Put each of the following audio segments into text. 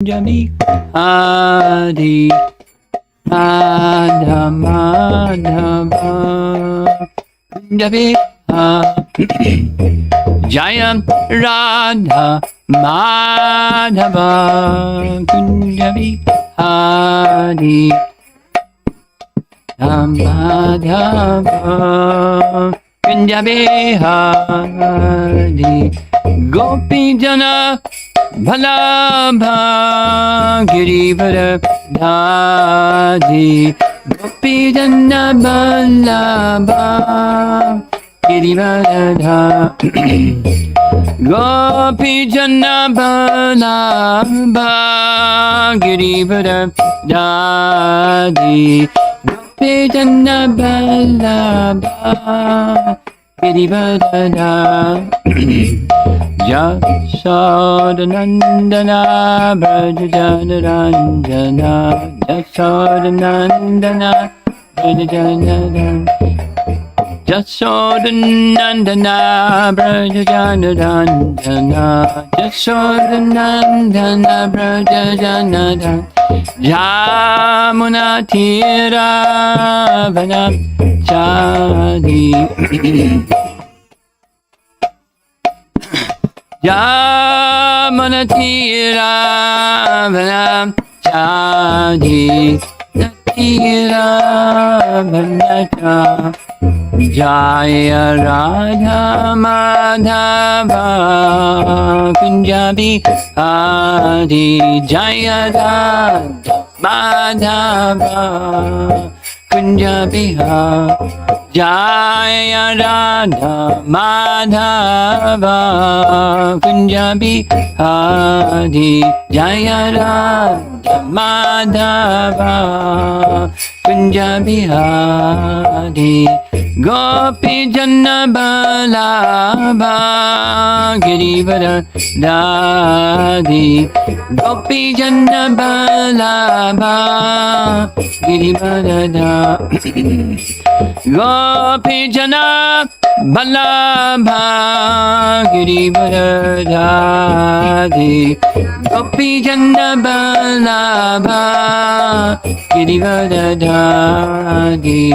Kunjabi Adi Madha Madhava Kunjabi Jaya Radha Madhava Kunjabi Adi Madhava Kunjabi Adi Gopi Jana Bhalabha Girivara Dhadi Gopi Jana Bhalabha Girivara Dhadi Gopi Jana Bhalabha Girivara Dhadi Gopi Jana Bhalabha Girivara Dhadi Jasodanandana Brajajanarandana Jasodanandana Brajajanarandana Jasodanandana Brajajanarandana Jasodanandana Brajajanarandana Jamuna Tiravana Chadi Yamanatira Chadi Natira Vanata Jaya Radha Madhava Kunjabi Adi Jaya Radha Madhava Kunjabi Jaya Radha Madhava Kunjabi Adi Jaya Radha Madhava Kunjabi Adi Gopi Jana Balabha Girivara Dhadi Gopi Jana Balabha Girivara Dhadi Gopi Jana Balabha Girivara Dhadi Gopi Jana Balabha Girivara Dhadi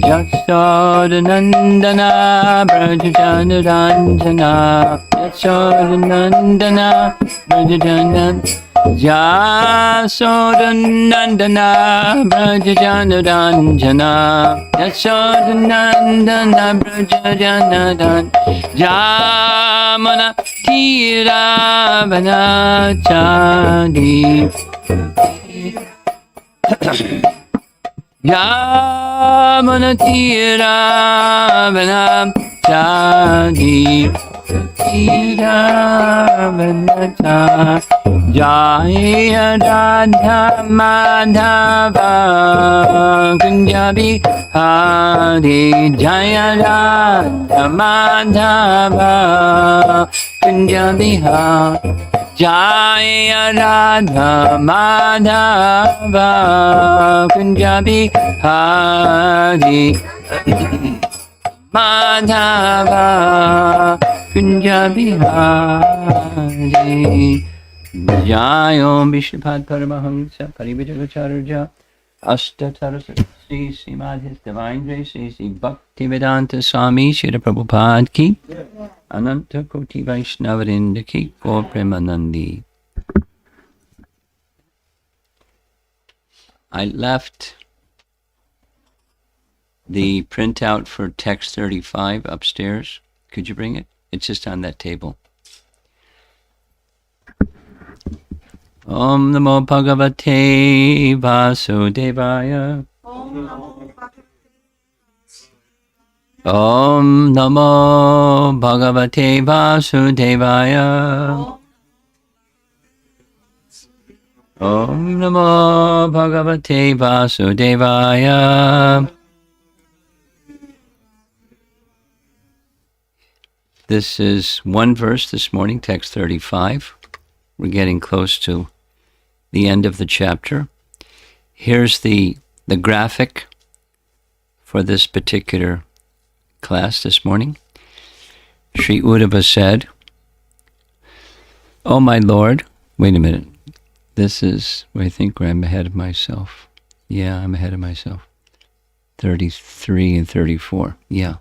Jasodanandana Brajajanarandana Jasodanandana Brajajanarandana Jasodanandana Brajajanarandana Jasodanandana Brajajanarandana Jamana Tiravana Chadi Yamanatira Vanam Chadi Tira Vanata Jaya Radha Madhava Kunjabi Adi Jaya Radha Madhava Kunjabi Jaya Radha Madhava Kunjabi Adi Madhava Kunjabi Adi Jayom Vishwabhat Paramahamsa Parivajagacharya Ashtatarasa Sri Srimadhis Divine Grace Sri Bhaktivedanta Swami Srila Prabhupada Ki Ananta Koti Vaishnavarinda Ki Gaur Premanandi. I left the printout for text 35 upstairs. Could you bring it? It's just on that table. Om Namo Bhagavate Vasudevaya. Om Namo Bhagavate Vasudevaya. Om Namo Bhagavate Vasudevaya. This is one verse this morning, text 35. We're getting close to the end of the chapter. Here's the graphic for this particular class this morning. Sri Uddhava said, "Oh my Lord," wait a minute, This is, I think, where I'm ahead of myself. Yeah, I'm ahead of myself. 33 and 34. Yeah.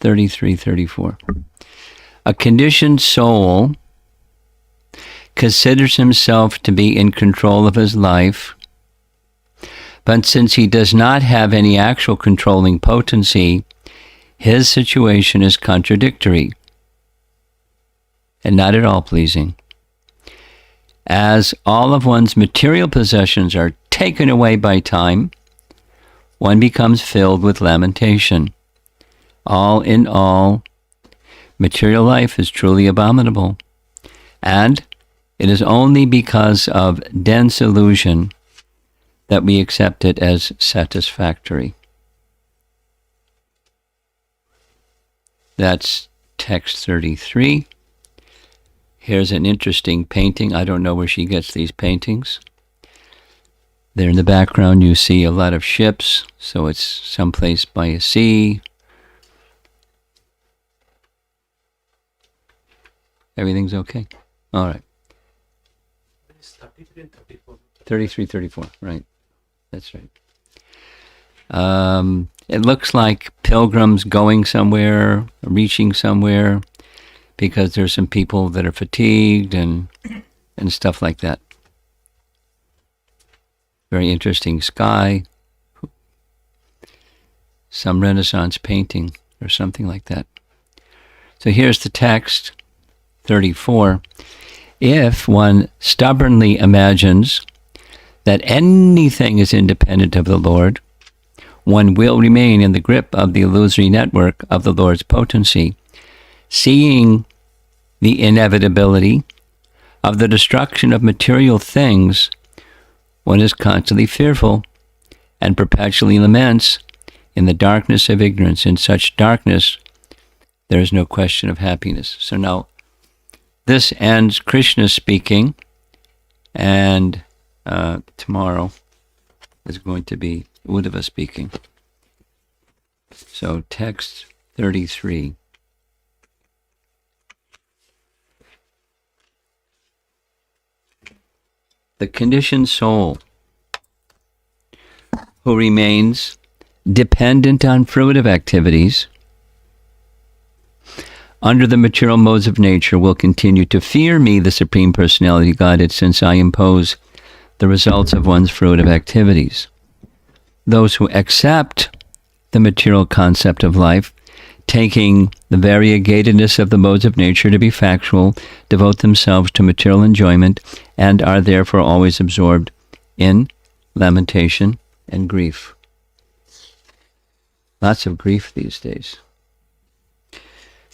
33, 34. A conditioned soul considers himself to be in control of his life, but since he does not have any actual controlling potency, his situation is contradictory and not at all pleasing. As all of one's material possessions are taken away by time, one becomes filled with lamentation. All in all, material life is truly abominable, and it is only because of dense illusion that we accept it as satisfactory. That's text 33. Here's an interesting painting. I don't know where she gets these paintings. There in the background you see a lot of ships, so it's someplace by a sea. Everything's okay? All right. 33, 34, right. That's right. It looks like pilgrims going somewhere, reaching somewhere, because there's some people that are fatigued and stuff like that. Very interesting sky. Some Renaissance painting or something like that. So here's the text, 34. If one stubbornly imagines that anything is independent of the Lord, one will remain in the grip of the illusory network of the Lord's potency, seeing the inevitability of the destruction of material things. One is constantly fearful and perpetually laments in the darkness of ignorance. In such darkness, there is no question of happiness. So now, this ends Krishna speaking, and tomorrow is going to be Uddhava speaking. So text 33. The conditioned soul who remains dependent on fruitive activities under the material modes of nature will continue to fear me, the Supreme Personality Godhead, since I impose the results of one's fruitive activities. Those who accept the material concept of life, taking the variegatedness of the modes of nature to be factual, devote themselves to material enjoyment, and are therefore always absorbed in lamentation and grief. Lots of grief these days.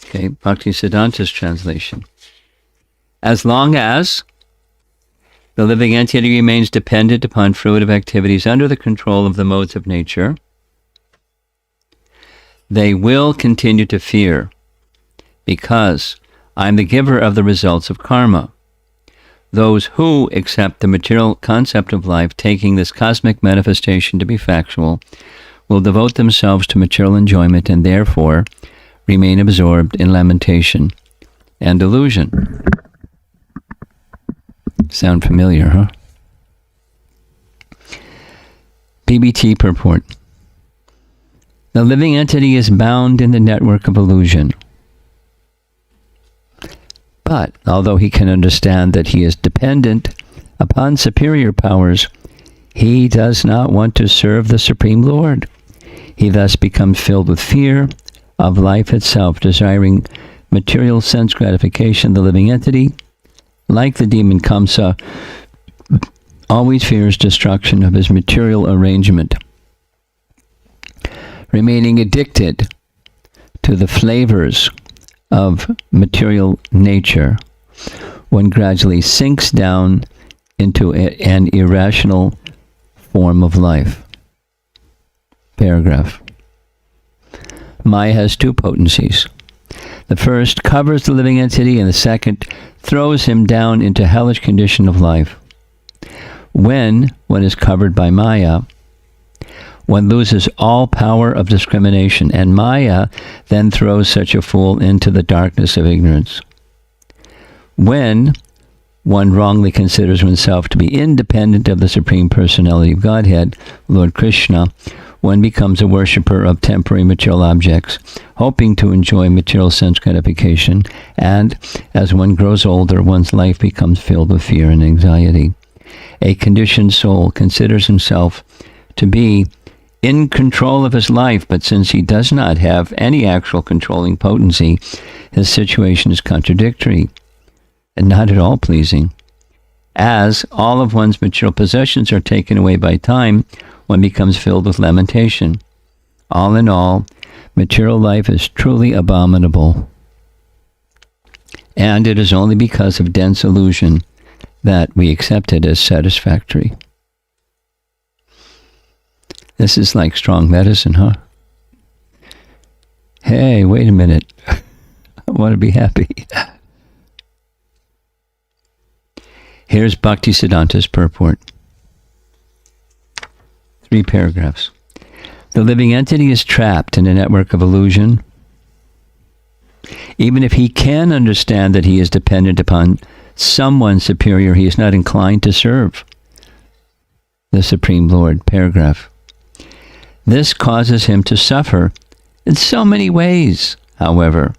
Okay, Bhaktisiddhanta's translation. As long as the living entity remains dependent upon fruitive activities under the control of the modes of nature, they will continue to fear, because I am the giver of the results of karma. Those who accept the material concept of life, taking this cosmic manifestation to be factual, will devote themselves to material enjoyment and therefore remain absorbed in lamentation and delusion. Sound familiar, huh? PBT purport. The living entity is bound in the network of illusion. But although he can understand that he is dependent upon superior powers, he does not want to serve the Supreme Lord. He thus becomes filled with fear of life itself, desiring material sense gratification. The living entity, like the demon Kamsa, always fears destruction of his material arrangement. Remaining addicted to the flavors of material nature, one gradually sinks down into an irrational form of life. Paragraph. Maya has two potencies. The first covers the living entity, and the second throws him down into hellish condition of life. When one is covered by Maya, one loses all power of discrimination, and Maya then throws such a fool into the darkness of ignorance. When one wrongly considers oneself to be independent of the Supreme Personality of Godhead, Lord Krishna, one becomes a worshipper of temporary material objects, hoping to enjoy material sense gratification, and as one grows older, one's life becomes filled with fear and anxiety. A conditioned soul considers himself to be in control of his life, but since he does not have any actual controlling potency, his situation is contradictory and not at all pleasing. As all of one's material possessions are taken away by time, one becomes filled with lamentation. All in all, material life is truly abominable. And it is only because of dense illusion that we accept it as satisfactory. This is like strong medicine, huh? Hey, wait a minute. I want to be happy. Here's Bhaktisiddhanta's purport. 3 paragraphs. The living entity is trapped in a network of illusion. Even if he can understand that he is dependent upon someone superior, he is not inclined to serve the Supreme Lord. Paragraph. This causes him to suffer in so many ways, however.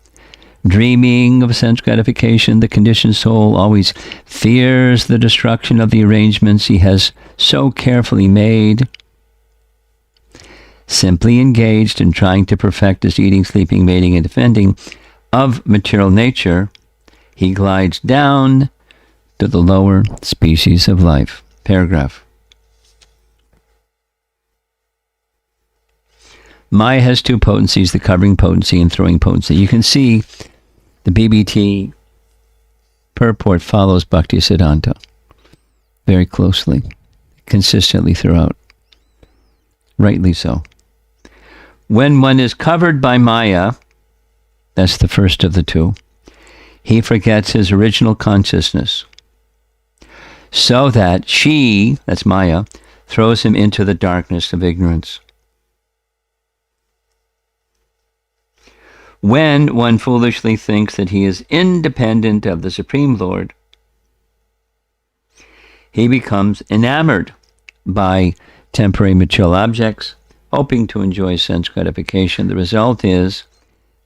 Dreaming of sense gratification, the conditioned soul always fears the destruction of the arrangements he has so carefully made. Simply engaged in trying to perfect his eating, sleeping, mating, and defending of material nature, he glides down to the lower species of life. Paragraph. Maya has 2 potencies, the covering potency and throwing potency. You can see the BBT purport follows Bhaktisiddhanta very closely, consistently throughout. Rightly so. When one is covered by Maya, that's the first of the 2, he forgets his original consciousness, so that she, that's Maya, throws him into the darkness of ignorance. When one foolishly thinks that he is independent of the Supreme Lord, he becomes enamored by temporary material objects, hoping to enjoy sense gratification. The result is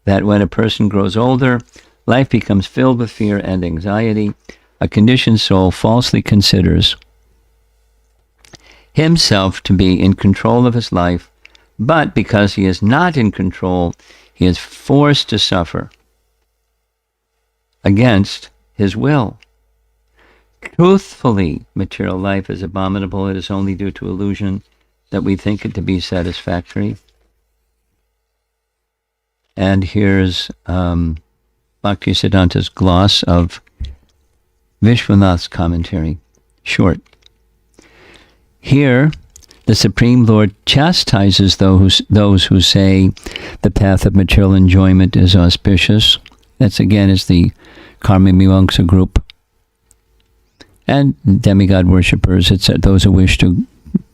that when a person grows older, life becomes filled with fear and anxiety. A conditioned soul falsely considers himself to be in control of his life, but because he is not in control, he is forced to suffer against his will. Truthfully, material life is abominable. It is only due to illusion that we think it to be satisfactory. And here's Bhaktisiddhanta's gloss of Vishwanath's commentary. Short. Here, the Supreme Lord chastises those who say the path of material enjoyment is auspicious. That's again is the Karma Mimamsa group. And demigod worshippers, etc., those who wish to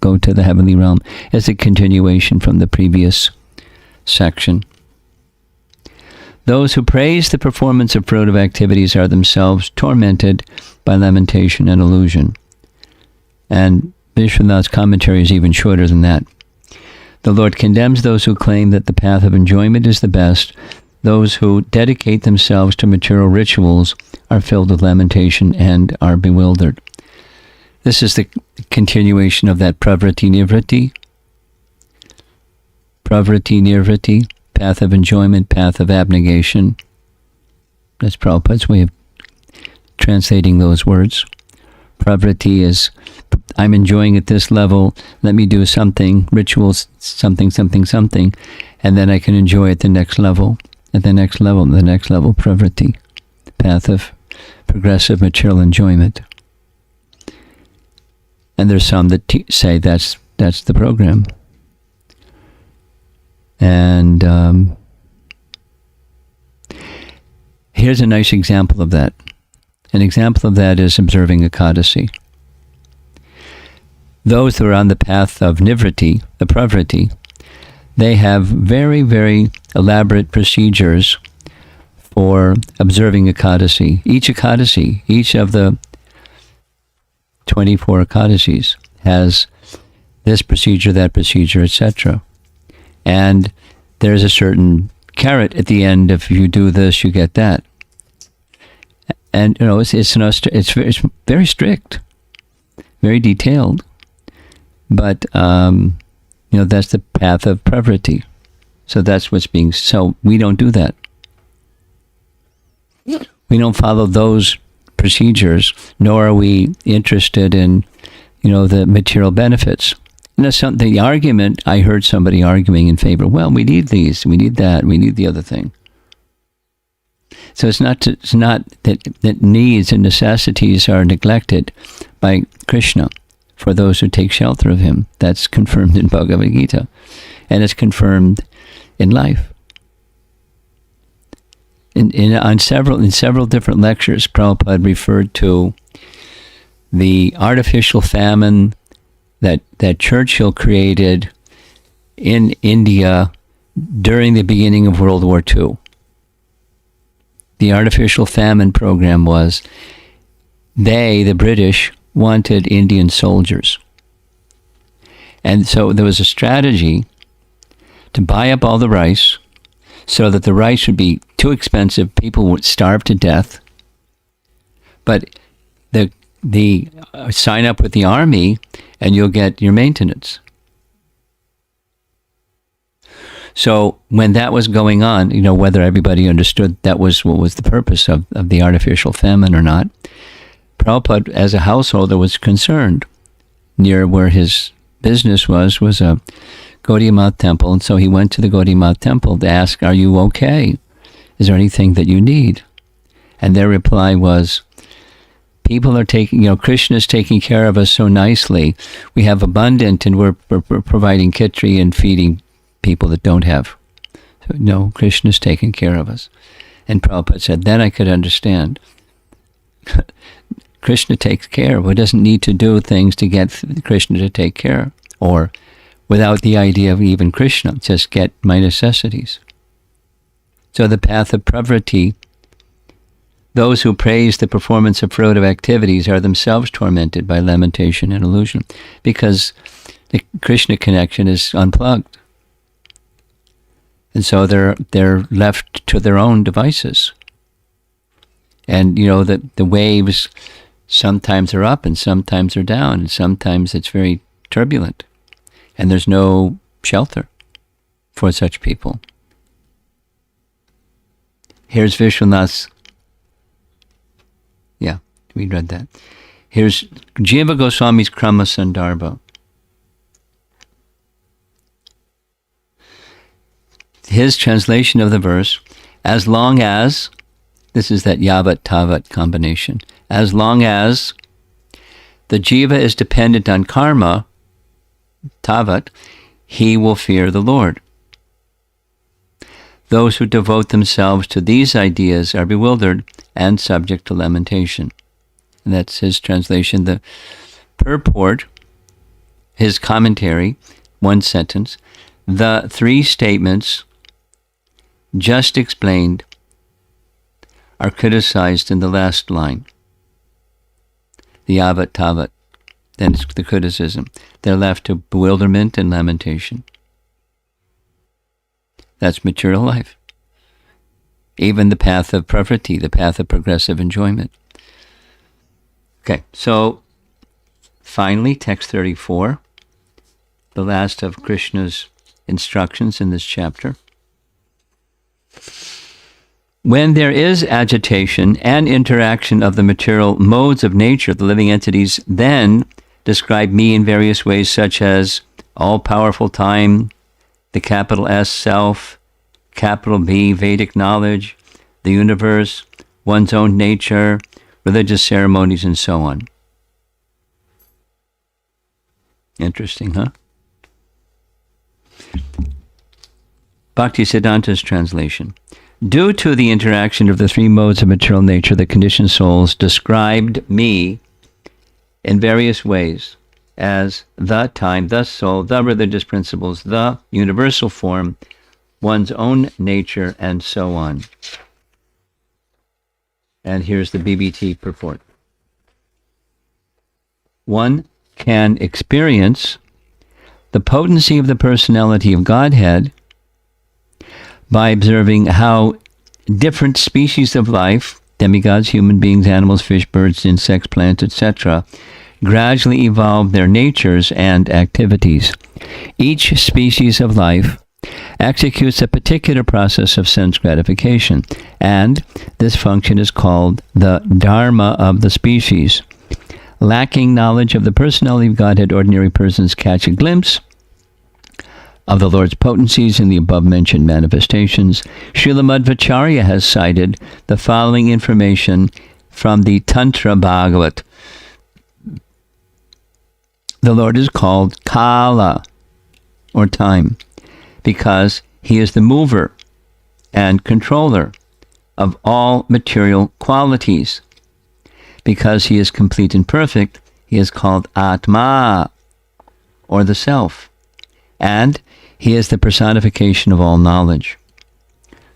go to the heavenly realm, as a continuation from the previous section. Those who praise the performance of fruitive activities are themselves tormented by lamentation and illusion. And Vishwanath's commentary is even shorter than that. The Lord condemns those who claim that the path of enjoyment is the best. Those who dedicate themselves to material rituals are filled with lamentation and are bewildered. This is the continuation of that pravriti nivritti. Pravriti nivritti, path of enjoyment, path of abnegation. That's Prabhupada's way of translating those words. Pravriti is, I'm enjoying at this level, let me do something, rituals, something, and then I can enjoy at the next level, at the next level, the next level, pravriti, path of progressive material enjoyment. And there's some that say that's the program. And here's a nice example of that. An example of that is observing Ekadasi. Those who are on the path of nivritti, the pravriti, they have very, very elaborate procedures for observing Ekadasi. Each Ekadasi, each of the 24 Ekadasis has this procedure, that procedure, etc. And there's a certain carrot at the end. If you do this, you get that. And it's very strict, very detailed. But that's the path of pravritti. So that's what's being. So we don't do that. We don't follow those procedures, nor are we interested in, the material benefits. The argument, I heard somebody arguing in favor, well, we need these, we need that, we need the other thing. So it's not that needs and necessities are neglected by Krishna for those who take shelter of him. That's confirmed in Bhagavad Gita, and it's confirmed in life. In several different lectures, Prabhupada referred to the artificial famine that Churchill created in India during the beginning of World War II. The artificial famine program was, the British, wanted Indian soldiers. And so there was a strategy to buy up all the rice so that the rice would be too expensive, people would starve to death. But the sign up with the army and you'll get your maintenance. So when that was going on, whether everybody understood that was what was the purpose of the artificial famine or not, Prabhupada, as a householder, was concerned. Near where his business was a Gaudiya Math temple, and so he went to the Gaudiya Math temple to ask, are you okay? Is there anything that you need? And their reply was, people are taking, Krishna is taking care of us so nicely. We have abundant, and we're providing khichdi and feeding people that don't have. So, no, Krishna is taking care of us. And Prabhupada said, then I could understand. Krishna takes care. One doesn't need to do things to get Krishna to take care, or without the idea of even Krishna, just get my necessities. So the path of pravritti, those who praise the performance of fruitive activities are themselves tormented by lamentation and illusion, because the Krishna connection is unplugged. And so they're left to their own devices. And the waves sometimes are up and sometimes are down, and sometimes it's very turbulent. And there's no shelter for such people. Here's Vishwanath's. Yeah, we read that. Here's Jiva Goswami's Krama Sandarbha. His translation of the verse, as long as, this is that yavat tavat combination, as long as the jiva is dependent on karma, tavat, he will fear the Lord. Those who devote themselves to these ideas are bewildered and subject to lamentation. And that's his translation. The purport, his commentary, one sentence, the three statements just explained are criticized in the last line. The yavat tavat, then it's the criticism. They're left to bewilderment and lamentation. That's material life. Even the path of pravritti, the path of progressive enjoyment. Okay, so finally, text 34, the last of Krishna's instructions in this chapter. When there is agitation and interaction of the material modes of nature, the living entities then describe me in various ways, such as all-powerful time, the capital S self, capital B Vedic knowledge, the universe, one's own nature, religious ceremonies, and so on. Interesting, huh? Bhaktisiddhanta's translation. Due to the interaction of the three modes of material nature, the conditioned souls described me in various ways as the time, the soul, the religious principles, the universal form, one's own nature, and so on. And here's the BBT purport. one can experience the potency of the personality of Godhead by observing how different species of life, demigods, human beings, animals, fish, birds, insects, plants, etc., gradually evolve their natures and activities. Each species of life executes a particular process of sense gratification, and this function is called the dharma of the species. Lacking knowledge of the personality of Godhead, ordinary persons catch a glimpse of the Lord's potencies in the above-mentioned manifestations. Srila Madhvacharya has cited the following information from the Tantra Bhagavat. The Lord is called Kala, or time, because he is the mover and controller of all material qualities. Because he is complete and perfect, he is called Atma, or the Self, and he is the personification of all knowledge.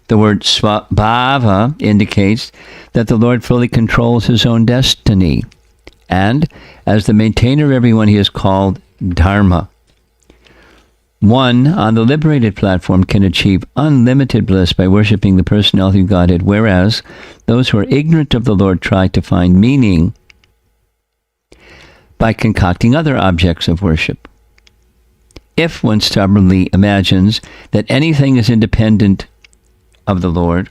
The word Svabhava indicates that the Lord fully controls his own destiny, and as the maintainer of everyone, he is called Dharma. One on the liberated platform can achieve unlimited bliss by worshiping the personality of Godhead, whereas those who are ignorant of the Lord try to find meaning by concocting other objects of worship. If one stubbornly imagines that anything is independent of the Lord,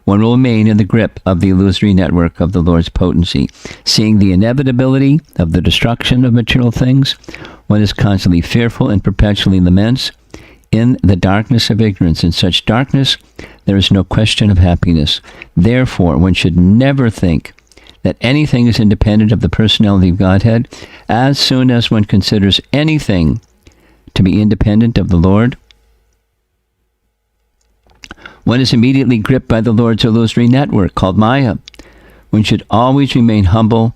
one will remain in the grip of the illusory network of the Lord's potency. Seeing the inevitability of the destruction of material things, one is constantly fearful and perpetually laments in the darkness of ignorance. In such darkness, there is no question of happiness. Therefore, one should never think that anything is independent of the personality of Godhead. As soon as one considers anything to be independent of the Lord, one is immediately gripped by the Lord's illusory network called Maya. One should always remain humble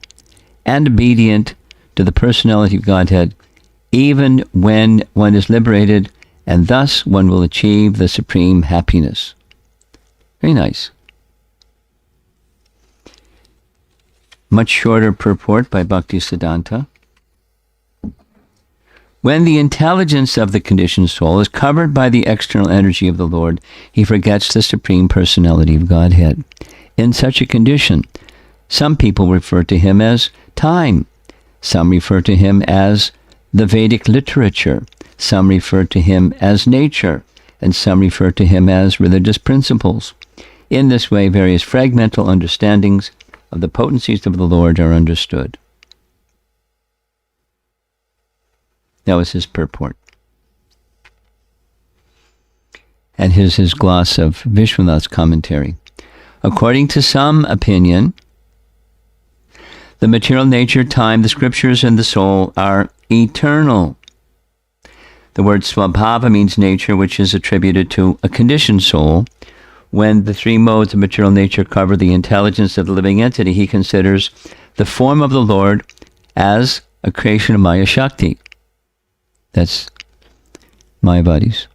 and obedient to the personality of Godhead, even when one is liberated, and thus one will achieve the supreme happiness. Very nice. Much shorter purport by Bhaktisiddhanta. When the intelligence of the conditioned soul is covered by the external energy of the Lord, he forgets the supreme personality of Godhead. In such a condition, some people refer to him as time. Some refer to him as the Vedic literature. Some refer to him as nature. And some refer to him as religious principles. In this way, various fragmental understandings of the potencies of the Lord are understood. That was his purport. And here's his gloss of Vishwanath's commentary. According to some opinion, the material nature, time, the scriptures, and the soul are eternal. The word Svabhava means nature, which is attributed to a conditioned soul. When the three modes of material nature cover the intelligence of the living entity, he considers the form of the Lord as a creation of Maya Shakti. That's Mayavadis.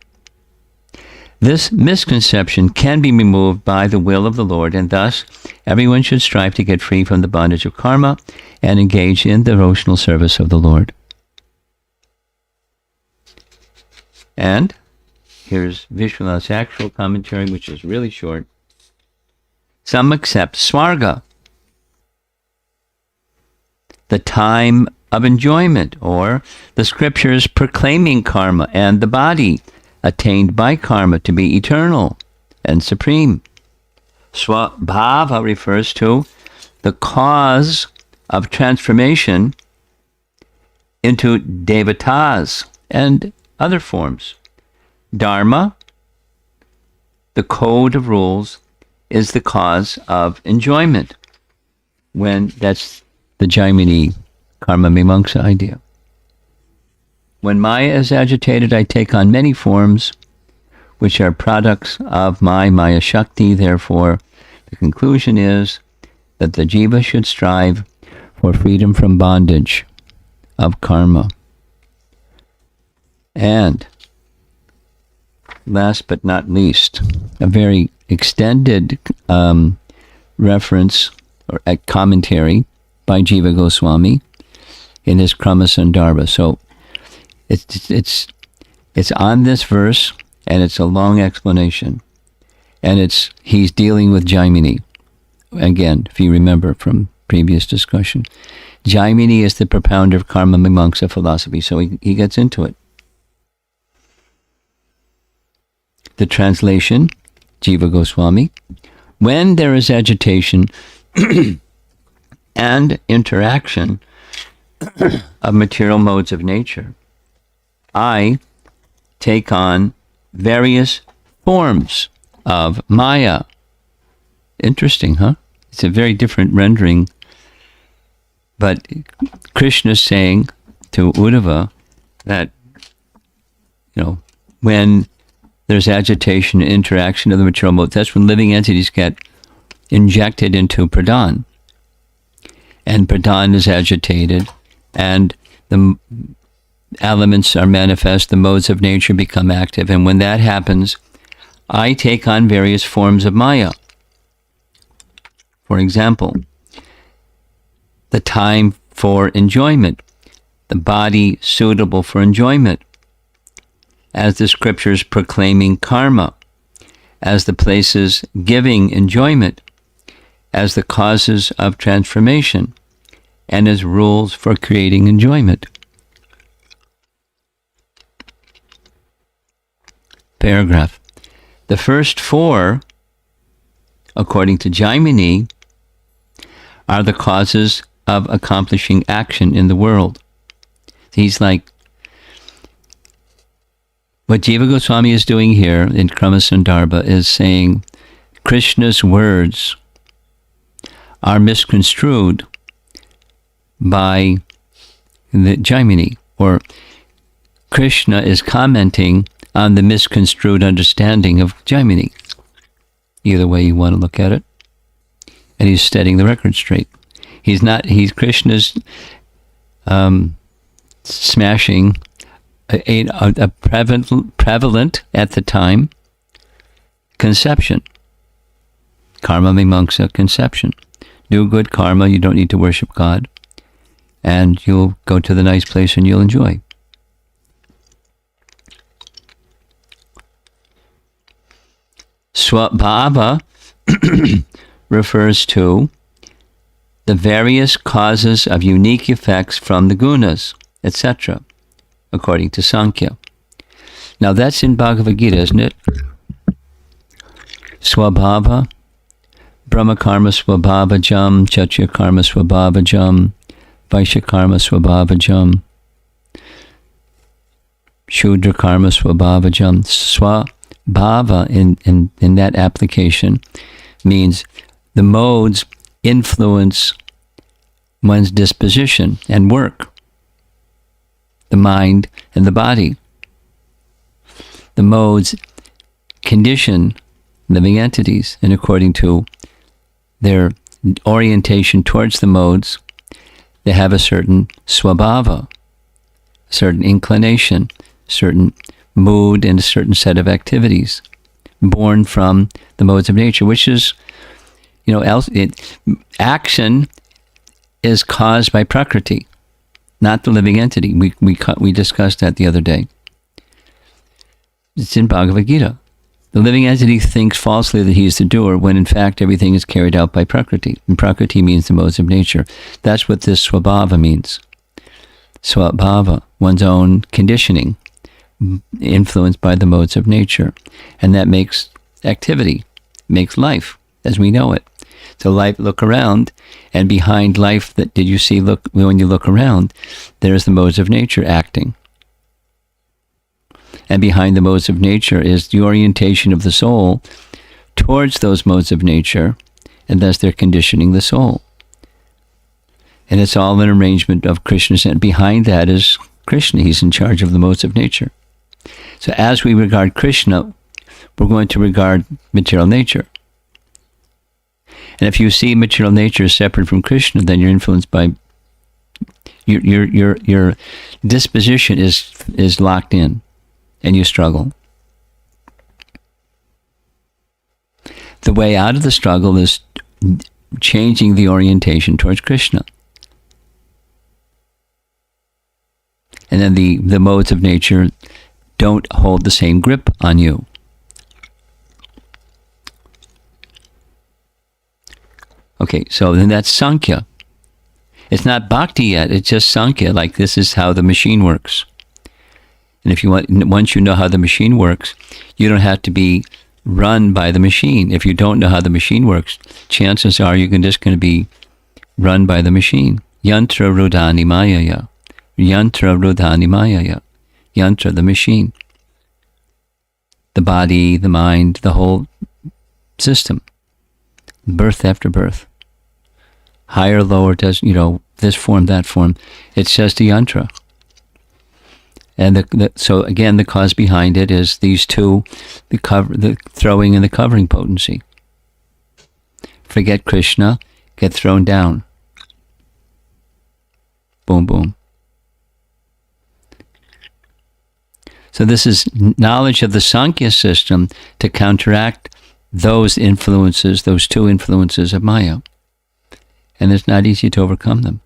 This misconception can be removed by the will of the Lord, and thus everyone should strive to get free from the bondage of karma and engage in devotional service of the Lord. And here's Vishwanath's actual commentary, which is really short. Some accept Svarga, the time of enjoyment, or the scriptures proclaiming karma and the body attained by karma to be eternal and supreme. Svabhava refers to the cause of transformation into devatas and other forms. Dharma, the code of rules, is the cause of enjoyment. When that's the Jaimini Karma Mimamsa idea. When Maya is agitated, I take on many forms, which are products of my Maya Shakti. Therefore, the conclusion is that the jiva should strive for freedom from bondage of karma. And last but not least, a very extended reference or a commentary by Jiva Goswami. in his Krama Sandarbha. So it's on this verse, and it's a long explanation. And he's dealing with Jaimini. Again, if you remember from previous discussion. Jaimini is the propounder of Karma Mimamsa philosophy, so he gets into it. The translation, Jiva Goswami. When there is agitation and interaction of material modes of nature, I take on various forms of Maya. Interesting, huh? It's a very different rendering. But Krishna is saying to Uddhava that, when there's agitation and interaction of the material modes, that's when living entities get injected into pradhan. And pradhan is agitated, and the elements are manifest, the modes of nature become active. And when that happens, I take on various forms of Maya. For example, the time for enjoyment, the body suitable for enjoyment, as the scriptures proclaiming karma, as the places giving enjoyment, as the causes of transformation, and as rules for creating enjoyment. Paragraph. The first four, according to Jaimini, are the causes of accomplishing action in the world. He's like, what Jiva Goswami is doing here in Krama Sandarbha is saying Krishna's words are misconstrued by the Jaimini, or Krishna is commenting on the misconstrued understanding of Jaimini. Either way you want to look at it. And he's setting the record straight. He's Krishna's smashing a prevalent at the time conception. Karma Mimamsa conception. Do good karma, you don't need to worship God, and you'll go to the nice place and you'll enjoy. Swabhava refers to the various causes of unique effects from the gunas, etc., according to Sankhya. Now that's in Bhagavad Gita, isn't it? Swabhava, Brahma Karma Swabhavajam, Kshatriya Karma Swabhavajam, Vaishya Karma Swabhavajam, Shudra Karma Swabhavajam. Swabhava in that application means the modes influence one's disposition and work, the mind and the body. The modes condition living entities, and according to their orientation towards the modes, they have a certain swabhava, a certain inclination, certain mood, and a certain set of activities born from the modes of nature, which is, action is caused by Prakriti, not the living entity. We discussed that the other day. It's in Bhagavad Gita. The living entity thinks falsely that he is the doer, when in fact everything is carried out by Prakriti. And Prakriti means the modes of nature. That's what this Swabhava means. Swabhava, one's own conditioning, influenced by the modes of nature. And that makes activity, makes life as we know it. So look around, and behind life, when you look around, there's the modes of nature acting. And behind the modes of nature is the orientation of the soul towards those modes of nature, and thus they're conditioning the soul. And it's all an arrangement of Krishna. And behind that is Krishna. He's in charge of the modes of nature. So as we regard Krishna, we're going to regard material nature. And if you see material nature as separate from Krishna, then you're influenced by your disposition is locked in, and you struggle. The way out of the struggle is changing the orientation towards Krishna. And then the modes of nature don't hold the same grip on you. Okay, so then that's Sankhya. It's not Bhakti yet, it's just Sankhya, like this is how the machine works. And if you want, once you know how the machine works, you don't have to be run by the machine. If you don't know how the machine works, chances are you're just going to be run by the machine. Yantra Rudhani Mayaya. Yantra Rudhani Mayaya. Yantra, the machine. The body, the mind, the whole system. Birth after birth. Higher, lower, does, this form, that form. It's just a yantra. And so again, the cause behind it is these two, the throwing and the covering potency. Forget Krishna, get thrown down. Boom, boom. So this is knowledge of the Sankhya system to counteract those influences, those two influences of Maya. And it's not easy to overcome them.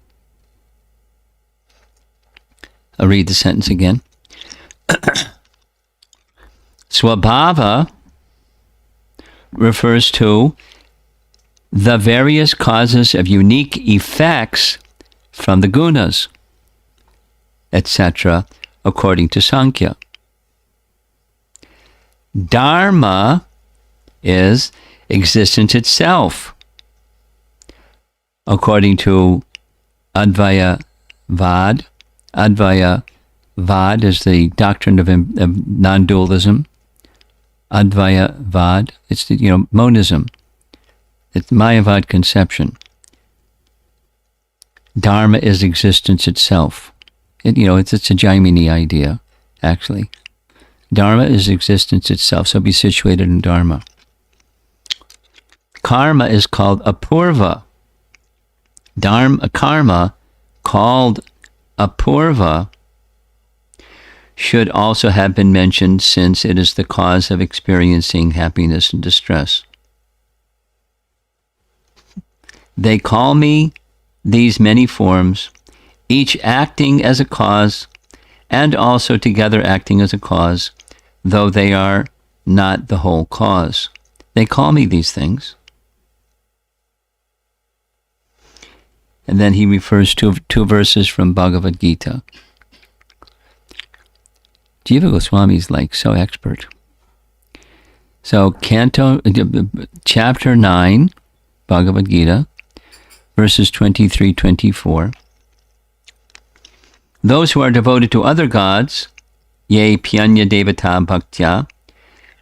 I'll read the sentence again. Swabhava refers to the various causes of unique effects from the gunas, etc., according to Sankhya. Dharma is existence itself, according to Advaya Vad. Advaya Vad is the doctrine of non-dualism. Advaya Vad, it's the, monism. It's Mayavad conception. Dharma is existence itself. It's a Jaimini idea, actually. Dharma is existence itself, so be situated in Dharma. Karma is called apurva. Karma, called apurva, should also have been mentioned since it is the cause of experiencing happiness and distress. They call me these many forms, each acting as a cause and also together acting as a cause, though they are not the whole cause. They call me these things. And then he refers to two verses from Bhagavad Gita. Jiva Goswami is so expert. So chapter 9, Bhagavad Gita, verses 23-24. Those who are devoted to other gods, ye pyanya devata bhaktya,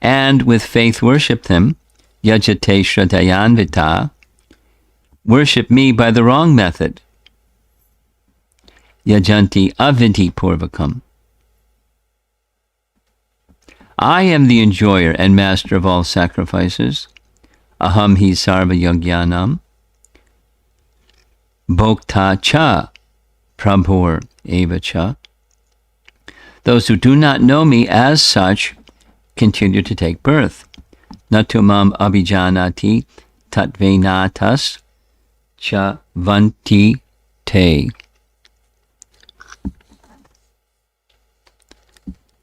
and with faith worship them, yajate shraddhayanvita, worship me by the wrong method, yajanti avidhi purvakam. I am the enjoyer and master of all sacrifices. Aham hi sarva yagyanam. Bhokta cha prabhur eva cha. Those who do not know me as such continue to take birth. Natumam abhijanati tatvenatas cha vanti te.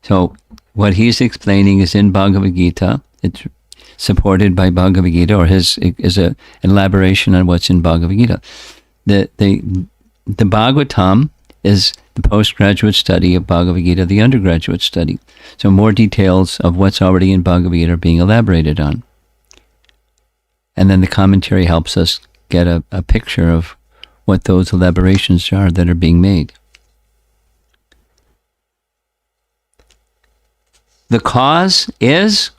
So what he's explaining is in Bhagavad Gita. It's supported by Bhagavad Gita, or is an elaboration on what's in Bhagavad Gita. The Bhagavatam is the postgraduate study of Bhagavad Gita, the undergraduate study. So more details of what's already in Bhagavad Gita are being elaborated on. And then the commentary helps us get a picture of what those elaborations are that are being made. The cause is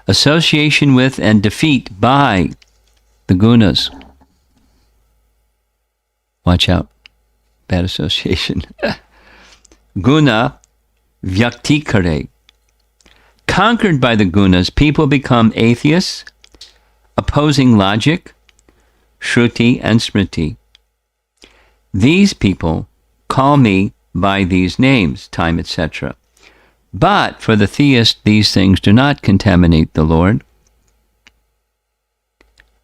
association with and defeat by the gunas. Watch out. Bad association. Guna vyaktikare. Conquered by the gunas, people become atheists, opposing logic, shruti, and smriti. These people call me by these names, time, etc. But for the theist, these things do not contaminate the Lord.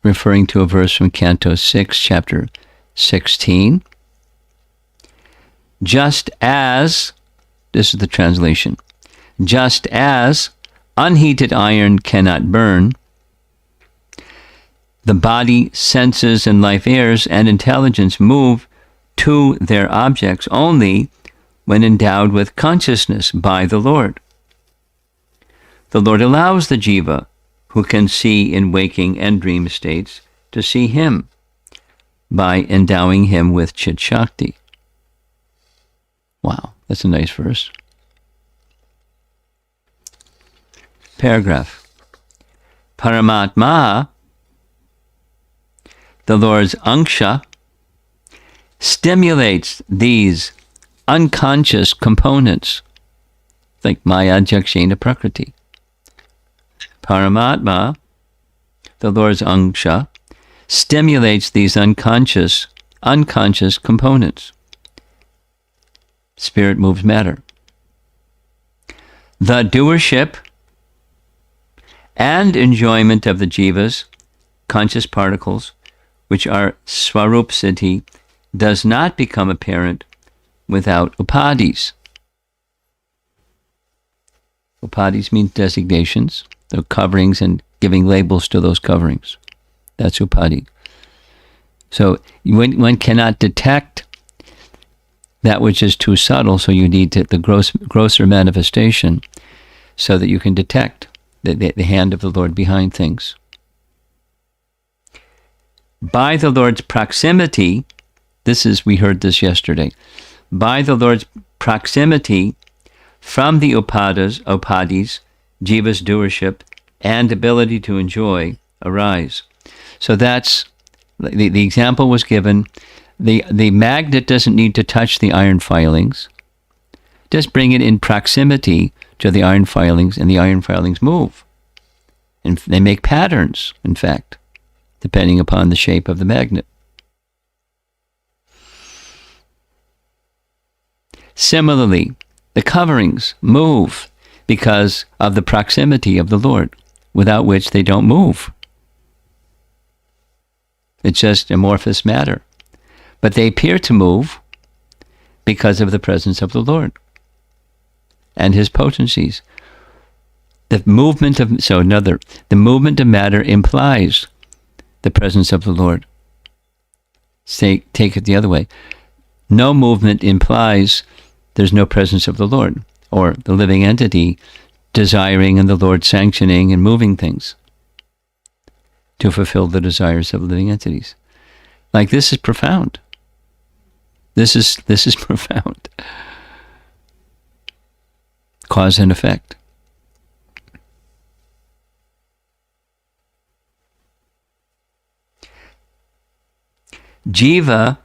Referring to a verse from Canto 6, chapter 16. just as, this is the translation, just as unheated iron cannot burn, the body, senses, and life airs and intelligence move to their objects only when endowed with consciousness by the Lord. The Lord allows the jiva, who can see in waking and dream states, to see Him by endowing him with Chit Shakti. Wow, that's a nice verse. Paragraph. Paramatma, the Lord's Anksha, stimulates these unconscious components, like Maya Jakshena Prakriti. Paramatma, the Lord's Anksha, stimulates these unconscious components. Spirit moves matter. The doership and enjoyment of the jivas, conscious particles, which are Swarup Siddhi, does not become apparent without upadhis. Upadhis means designations, the coverings, and giving labels to those coverings. That's upadhi. So one cannot detect that which is too subtle, so you need the grosser manifestation so that you can detect the hand of the Lord behind things. By the Lord's proximity, we heard this yesterday, by the Lord's proximity from the upadhis, jiva's doership, and ability to enjoy arise. So that's, the example was given, the magnet doesn't need to touch the iron filings. Just bring it in proximity to the iron filings, and the iron filings move. And they make patterns, in fact, depending upon the shape of the magnet. Similarly, the coverings move because of the proximity of the Lord, without which they don't move. It's just amorphous matter. But they appear to move because of the presence of the Lord and His potencies. The movement of matter implies the presence of the Lord. Take it the other way. No movement implies there's no presence of the Lord, or the living entity desiring and the Lord sanctioning and moving things to fulfill the desires of living entities. Like, this is profound. This is profound. Cause and effect. Jiva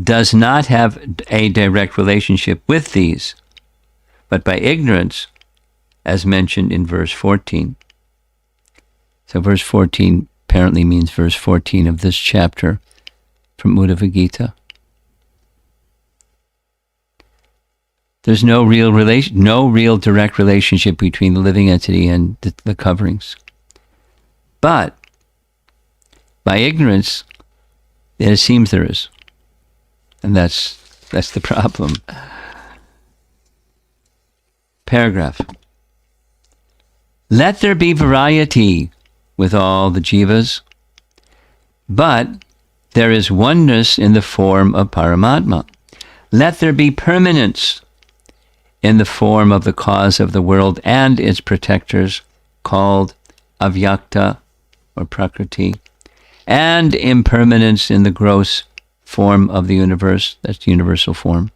does not have a direct relationship with these, but by ignorance, as mentioned in verse 14. So verse 14 apparently means verse 14 of this chapter from Uddhava Gita. There's no real direct relationship between the living entity and the coverings. But by ignorance, it seems there is. And that's the problem. Paragraph. Let there be variety with all the jivas, but there is oneness in the form of Paramatma. Let there be permanence in the form of the cause of the world and its protectors, called Avyakta or Prakriti, and impermanence in the gross form of the universe, that's the universal form.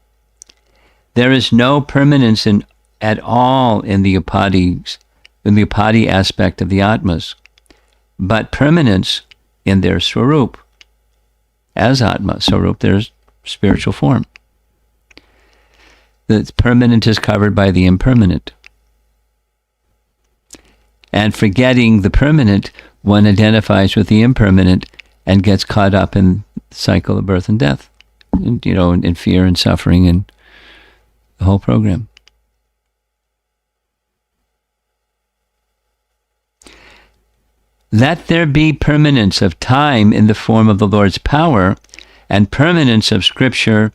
There is no permanence at all in the upadhi aspect of the Atmas, but permanence in their Swarup. As Atma, Swarup, there's spiritual form. The permanent is covered by the impermanent. And forgetting the permanent, one identifies with the impermanent and gets caught up in the cycle of birth and death, in fear and suffering and the whole program. Let there be permanence of time in the form of the Lord's power, and permanence of Scripture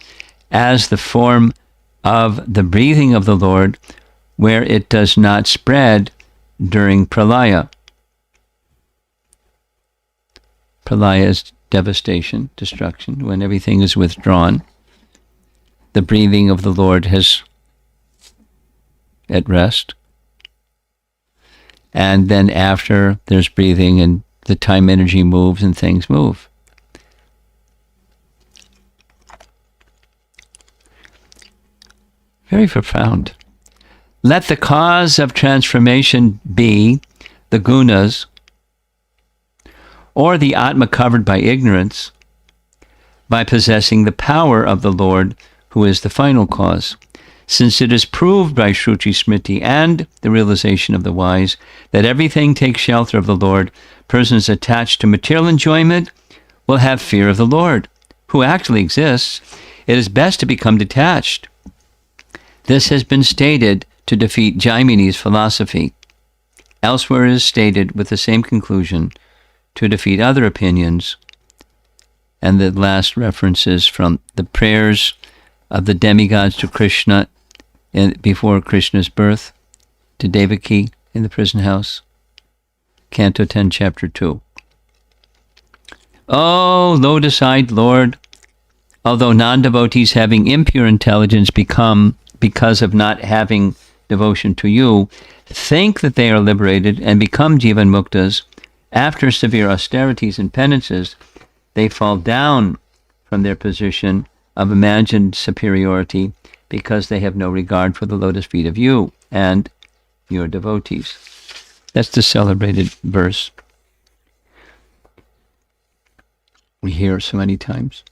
as the form of the breathing of the Lord, where it does not spread during pralaya. Pralaya is devastation, destruction, when everything is withdrawn. The breathing of the Lord is at rest. And then after there's breathing and the time energy moves and things move. Very profound. Let the cause of transformation be the gunas, or the Atma covered by ignorance, by possessing the power of the Lord, who is the final cause. Since it is proved by Shruti Smriti and the realization of the wise that everything takes shelter of the Lord, persons attached to material enjoyment will have fear of the Lord, who actually exists. It is best to become detached. This has been stated to defeat Jaimini's philosophy. Elsewhere it is stated with the same conclusion to defeat other opinions. And the last reference is from the prayers of the demigods to Krishna before Krishna's birth, to Devaki in the prison house. Canto 10, Chapter 2. O lotus-eyed Lord, although non-devotees having impure intelligence become, because of not having devotion to you, think that they are liberated and become jivan muktas, after severe austerities and penances, they fall down from their position of imagined superiority because they have no regard for the lotus feet of you and your devotees. That's the celebrated verse we hear so many times.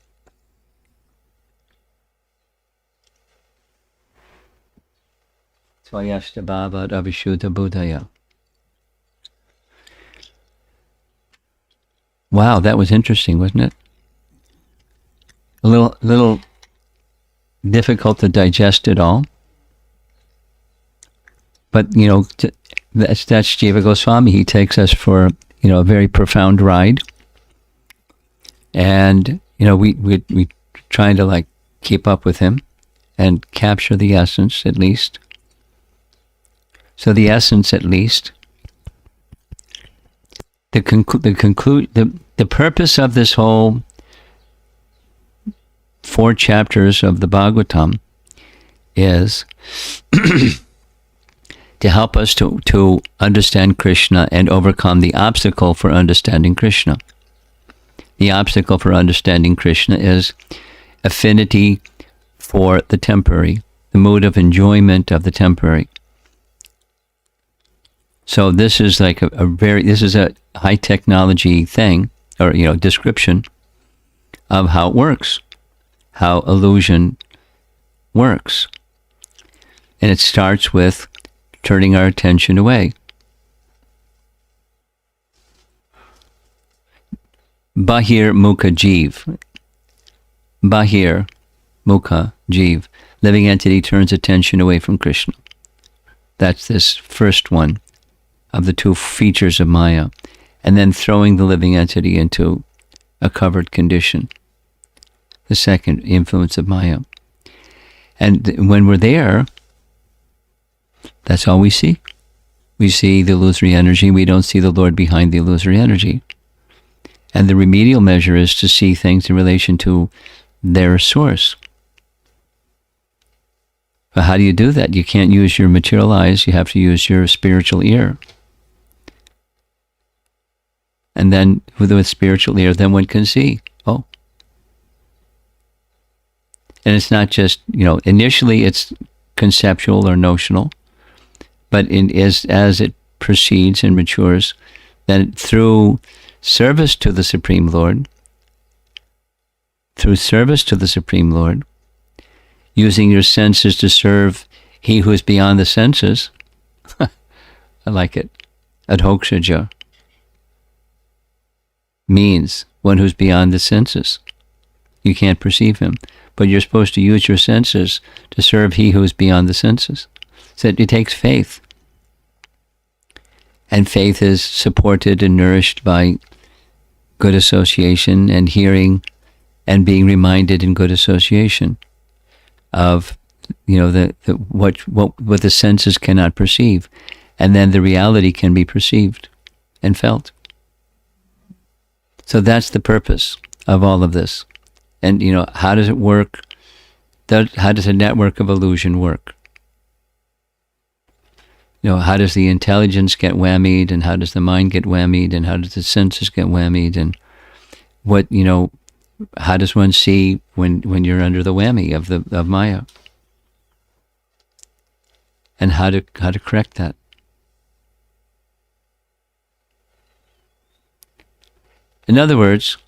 Swayashta bhavat avishuddha buddhaya. Wow, that was interesting, wasn't it? A little difficult to digest it all. But, that's Jiva Goswami. He takes us for, a very profound ride. And, we trying to keep up with him and capture the essence at least. So the essence at least. The purpose of this whole 4 chapters of the Bhagavatam is to help us to understand Krishna and overcome the obstacle for understanding Krishna. The obstacle for understanding Krishna is affinity for the temporary, the mood of enjoyment of the temporary. So this is this is a high technology thing, or description of how it works, how illusion works. And it starts with turning our attention away. Bahir Mukha Jeev. Bahir Mukha Jeev. Living entity turns attention away from Krishna. That's this first one of the 2 features of Maya. And then throwing the living entity into a covered condition. The second influence of Maya. And when we're there, that's all we see. We see the illusory energy. We don't see the Lord behind the illusory energy. And the remedial measure is to see things in relation to their source. But how do you do that? You can't use your material eyes. You have to use your spiritual ear. And then with spiritual ear, then one can see. Oh. And it's not just, initially it's conceptual or notional, but as it proceeds and matures, then through service to the Supreme Lord, using your senses to serve He who is beyond the senses, I like it, adhokshaja, means one who's beyond the senses. You can't perceive him, but you're supposed to use your senses to serve He who is beyond the senses. So it takes faith. And faith is supported and nourished by good association and hearing and being reminded in good association. of, what the senses cannot perceive, and then the reality can be perceived and felt. So that's the purpose of all of this. And how does it work? How does a network of illusion work? How does the intelligence get whammied, and how does the mind get whammied, and how does the senses get whammied, and what, how does one see when you're under the whammy of Maya? And how to correct that? In other words,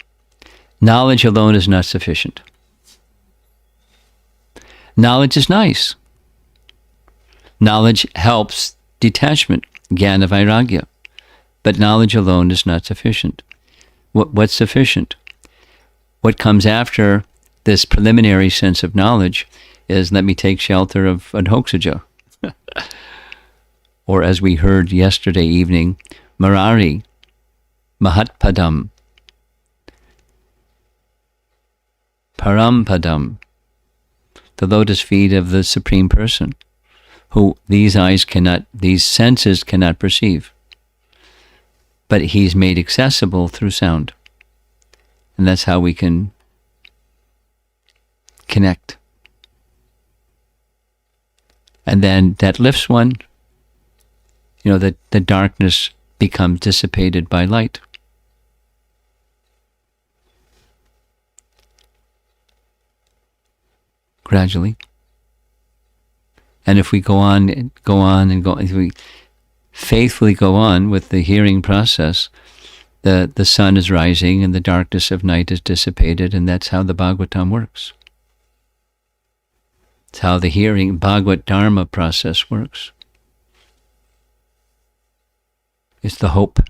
knowledge alone is not sufficient. Knowledge is nice. Knowledge helps detachment, jnana vairagya. But knowledge alone is not sufficient. What's sufficient? What comes after this preliminary sense of knowledge is, let me take shelter of adhoksaja. Or as we heard yesterday evening, Marari, Mahatpadam, Parampadam, the lotus feet of the Supreme Person, who these senses cannot perceive. But he's made accessible through sound. And that's how we can connect. And then that lifts one, the darkness becomes dissipated by light. Gradually. And if we go on, if we faithfully go on with the hearing process, the sun is rising and the darkness of night is dissipated, and that's how the Bhagavatam works. It's how the hearing Bhagavad Dharma process works. It's the hope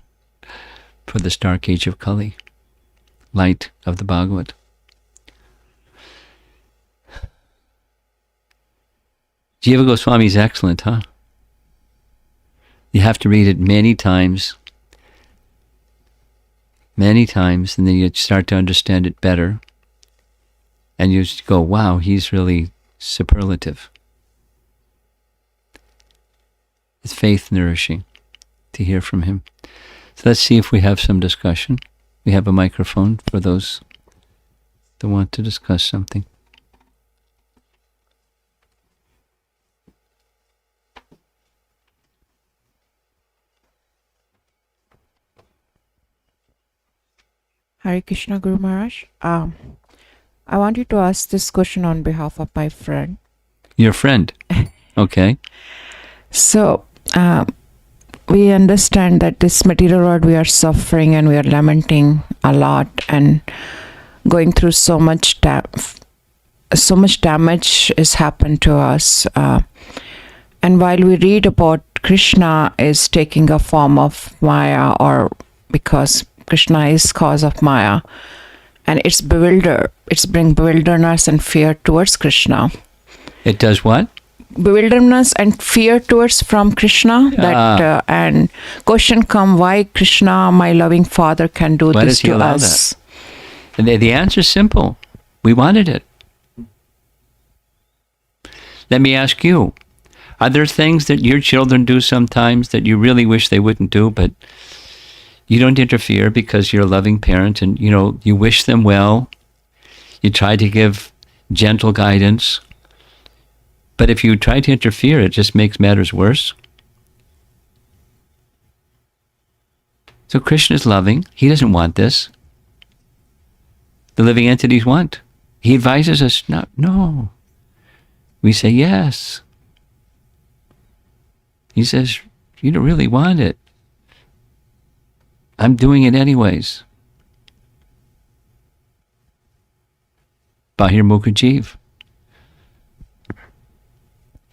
for this dark age of Kali, light of the Bhagavad. Jiva Goswami is excellent, huh? You have to read it many times, and then you start to understand it better. And you just go, wow, he's really superlative. It's faith nourishing to hear from him. So let's see if we have some discussion. We have a microphone for those that want to discuss something. Hare Krishna Guru Maharaj. I want you to ask this question on behalf of my friend. Your friend? Okay. So, we understand that this material world, we are suffering and we are lamenting a lot and going through so much damage is happened to us. And while we read about Krishna is taking a form of Maya, or because Krishna is cause of Maya, and it's bring bewilderness and fear towards Krishna. It does what? Bewilderness and fear towards from Krishna. And question come, why Krishna, my loving Father, can do why this to us? That? And the answer is simple. We wanted it. Let me ask you, are there things that your children do sometimes that you really wish they wouldn't do, but you don't interfere because you're a loving parent and, you wish them well. You try to give gentle guidance. But if you try to interfere, it just makes matters worse. So Krishna is loving. He doesn't want this. The living entities want. He advises us, no. We say yes. He says, you don't really want it. I'm doing it anyways. Bahir Mukhajiv.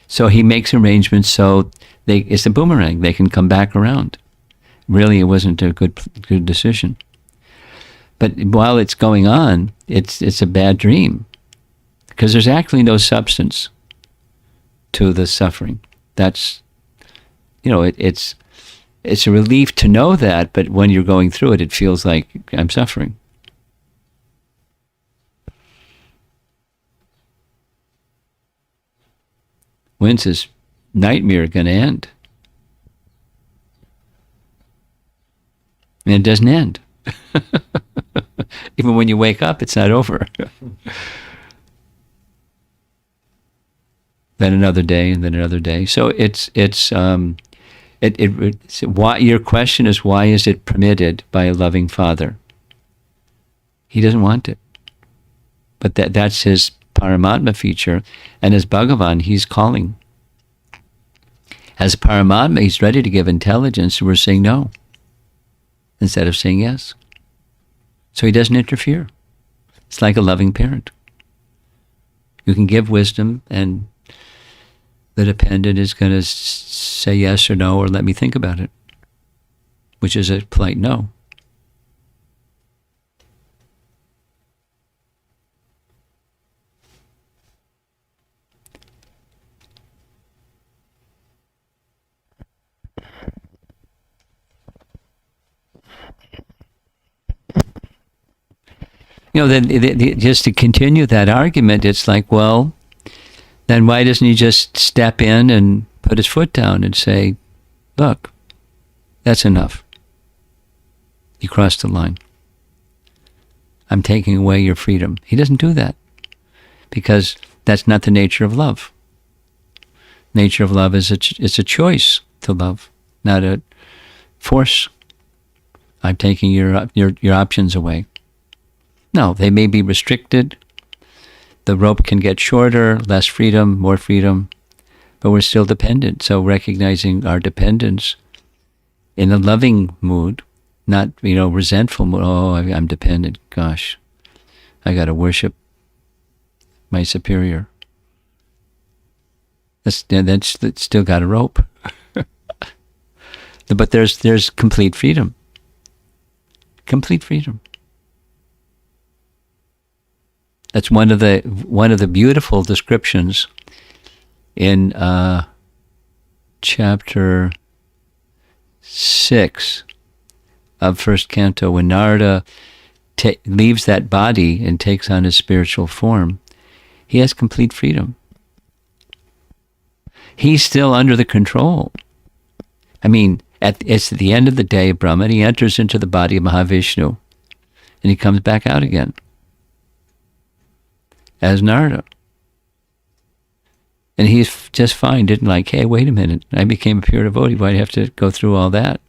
So he makes arrangements so it's a boomerang. They can come back around. Really, it wasn't a good decision. But while it's going on, it's a bad dream. Because there's actually no substance to the suffering. That's, it's a relief to know that, but when you're going through it, it feels like I'm suffering. When's this nightmare going to end? And it doesn't end. Even when you wake up, it's not over. Then another day, and then another day. So it's why your question is, why is it permitted by a loving Father? He doesn't want it, but that's his Paramatma feature, and as Bhagavan, he's calling. As Paramatma, he's ready to give intelligence, and we're saying no instead of saying yes. So he doesn't interfere. It's like a loving parent. You can give wisdom, and the dependent is going to say yes or no, or let me think about it, which is a polite no. Then just to continue that argument, it's like, well, then why doesn't he just step in and put his foot down and say, look, that's enough. You crossed the line. I'm taking away your freedom. He doesn't do that because that's not the nature of love. Nature of love is it's a choice to love, not a force. I'm taking your options away. No, they may be restricted. The rope can get shorter, less freedom, more freedom, but we're still dependent. So recognizing our dependence in a loving mood, not, resentful mood. Oh, I'm dependent. Gosh, I got to worship my superior. That's still got a rope. But there's complete freedom. Complete freedom. That's one of the beautiful descriptions in chapter 6 of first canto, when Narada leaves that body and takes on his spiritual form. He has complete freedom. He's still under the control. I mean, it's at the end of the day of Brahman. He enters into the body of Mahavishnu, and he comes back out again as Narada. And he's just fine, didn't like, hey, wait a minute, I became a pure devotee, why'd I have to go through all that?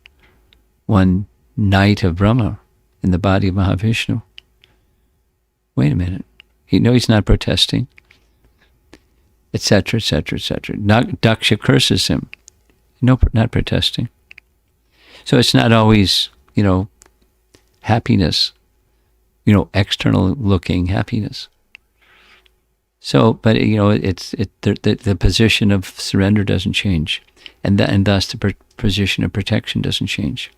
One night of Brahma in the body of Mahavishnu. Wait a minute. He's not protesting, etc., etc., etc. Daksha curses him. No, not protesting. So it's not always, happiness, external looking happiness. So, but the position of surrender doesn't change, and thus the position of protection doesn't change.